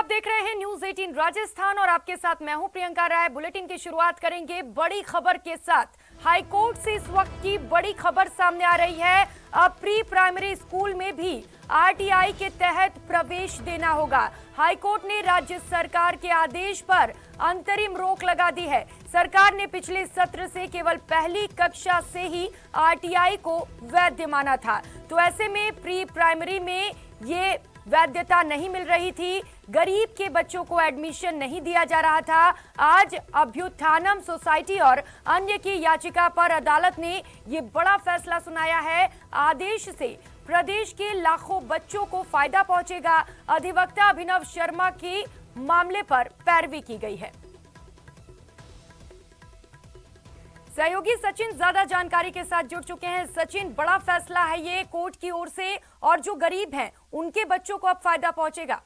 आप देख रहे हैं न्यूज 18 राजस्थान और आपके साथ मैं हूं प्रियंका राय। बुलेटिन की शुरुआत करेंगे बड़ी खबर के साथ। हाईकोर्ट से इस वक्त की बड़ी खबर सामने आ रही है। अब प्री प्राइमरी स्कूल में भी आरटीआई के तहत प्रवेश देना होगा। हाईकोर्ट ने राज्य सरकार के आदेश पर अंतरिम रोक लगा दी है। सरकार ने पिछले सत्र से केवल पहली कक्षा से ही आरटीआई को वैध माना था, तो ऐसे में प्री प्राइमरी में ये वैधता नहीं मिल रही थी। गरीब के बच्चों को एडमिशन नहीं दिया जा रहा था। आज अभ्युत्थानम सोसाइटी और अन्य की याचिका पर अदालत ने ये बड़ा फैसला सुनाया है। आदेश से प्रदेश के लाखों बच्चों को फायदा पहुंचेगा। अधिवक्ता अभिनव शर्मा की मामले पर पैरवी की गई है। सहयोगी सचिन ज्यादा जानकारी के साथ जुड़ चुके हैं। सचिन, बड़ा फैसला है ये कोर्ट की ओर से, और जो गरीब हैं उनके बच्चों को अब फायदा पहुंचेगा।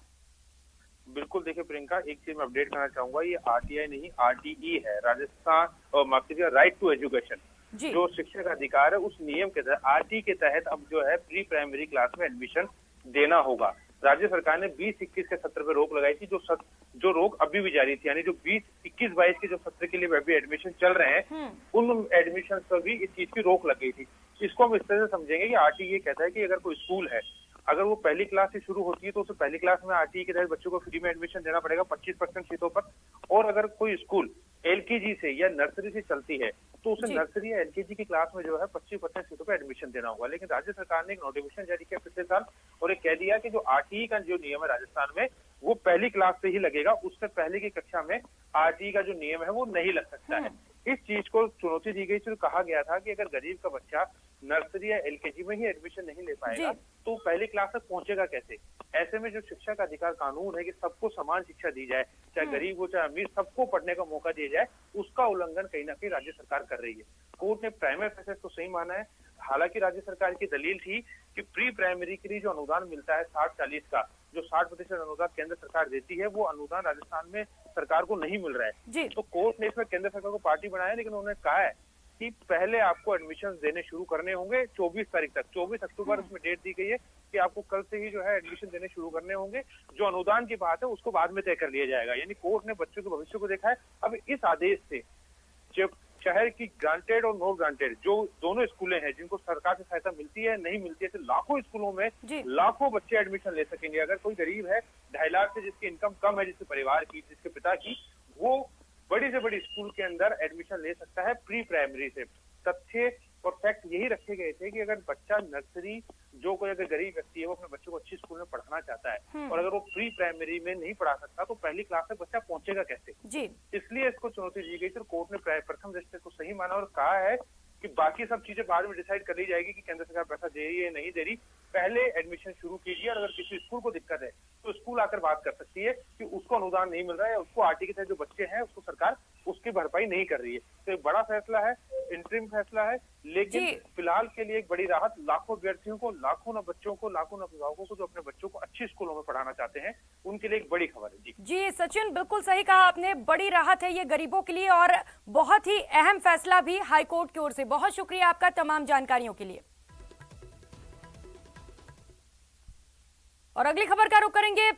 बिल्कुल, देखिए प्रियंका, एक चीज मैं अपडेट करना चाहूंगा, ये आरटीआई नहीं आरटीई है, राजस्थान माफ कीजिएगा, राइट टू एजुकेशन, जो शिक्षा का अधिकार है, उस नियम के तहत आरटी के तहत अब जो है प्री प्राइमरी क्लास में एडमिशन देना होगा। राज्य सरकार ने 20-21 के सत्र पर रोक लगाई थी, जो रोक अभी भी जारी थी, यानी जो 20-21-22 के जो सत्र के लिए अभी एडमिशन चल रहे हैं, उन एडमिशन पर भी इस चीज की रोक लग गई थी। इसको हम इस तरह से समझेंगे कि आरटीई ये कहता है कि अगर कोई स्कूल है, अगर वो पहली क्लास से शुरू होती है तो उसे पहली क्लास में आरटीई के तहत बच्चों को फ्री में एडमिशन देना पड़ेगा 25% सीटों पर। और अगर कोई स्कूल एलकेजी से या नर्सरी से चलती है तो उसे नर्सरी या एलकेजी की क्लास में जो है 25% सीटों पर एडमिशन देना होगा। लेकिन राज्य सरकार ने एक नोटिफिकेशन जारी किया पिछले साल और एक कह दिया कि जो आरटीई का जो नियम है राजस्थान में, वो पहली क्लास से ही लगेगा, उससे पहले की कक्षा में आरटीई का जो नियम है वो नहीं लग सकता है। इस चीज को चुनौती दी गई थी। कहा गया था कि अगर गरीब का बच्चा नर्सरी या एलकेजी में ही एडमिशन नहीं ले पाएगा तो पहली क्लास तक पहुंचेगा कैसे। ऐसे में जो शिक्षा का अधिकार कानून है कि सबको समान शिक्षा दी जाए, चाहे गरीब हो चाहे अमीर, सबको पढ़ने का मौका दिया जाए, उसका उल्लंघन कहीं ना कहीं राज्य सरकार कर रही है। कोर्ट ने प्राइमरी प्रोसेस को सही माना है। हालांकि राज्य सरकार की दलील थी कि प्री प्राइमरी के लिए जो अनुदान मिलता है 60-40 का, जो 60% अनुदान केंद्र सरकार देती है, वो अनुदान राजस्थान में सरकार को नहीं मिल रहा है। तो कोर्ट ने इसमें केंद्र सरकार को पार्टी बनाया, लेकिन उन्होंने कहा है कि पहले आपको एडमिशन देने शुरू करने होंगे 24 तारीख तक। 24 अक्टूबर उसमें डेट दी गई है कि आपको कल से ही जो है एडमिशन देने शुरू करने होंगे। जो अनुदान की बात है उसको बाद में तय कर लिया जाएगा। यानी कोर्ट ने बच्चों के भविष्य को देखा है। अब इस आदेश से जब शहर की ग्रांटेड और नॉट ग्रांटेड जो दोनों स्कूलें हैं जिनको सरकार से सहायता मिलती है नहीं मिलती है, तो लाखों स्कूलों में लाखों बच्चे एडमिशन ले सकेंगे। अगर कोई गरीब है, 2.5 लाख से जिसकी इनकम कम है, जिसके परिवार की, जिसके पिता की, वो बड़ी से बड़ी स्कूल के अंदर एडमिशन ले सकता है प्री प्राइमरी से। तथ्य और फैक्ट यही रखे गए थे कि अगर बच्चा नर्सरी, जो कोई अगर गरीब व्यक्ति है वो अपने बच्चों को अच्छी स्कूल में पढ़ाना चाहता है और अगर वो प्री प्राइमरी में नहीं पढ़ा सकता तो पहली क्लास तक बच्चा पहुंचेगा कैसे। इसलिए इसको चुनौती दी गई थी। कोर्ट ने प्रथम दृष्टि को सही माना और कहा है कि बाकी सब चीजें बाद में डिसाइड कर ली जाएगी कि केंद्र सरकार पैसा दे रही है नहीं दे रही। पहले एडमिशन शुरू कीजिए और अगर किसी स्कूल को दिक्कत है तो स्कूल आकर बात कर सकती है कि उसको अनुदान नहीं मिल रहा है, उसको आरटी के तहत जो बच्चे हैं उसको सरकार उसकी भरपाई नहीं कर रही है। तो एक बड़ा फैसला है, इंटरिम फैसला है, लेकिन फिलहाल के लिए एक बड़ी राहत लाखों विद्यार्थियों को, लाखों न बच्चों को, लाखों न अभिभावकों को जो अपने बच्चों को अच्छी स्कूलों में पढ़ाना चाहते हैं, उनके लिए एक बड़ी खबर है। जी सचिन, बिल्कुल सही कहा आपने। बड़ी राहत है ये गरीबों के लिए और बहुत ही अहम फैसला भी हाईकोर्ट की ओर से। बहुत शुक्रिया आपका तमाम जानकारियों के लिए। और अगली खबर का रुख करेंगे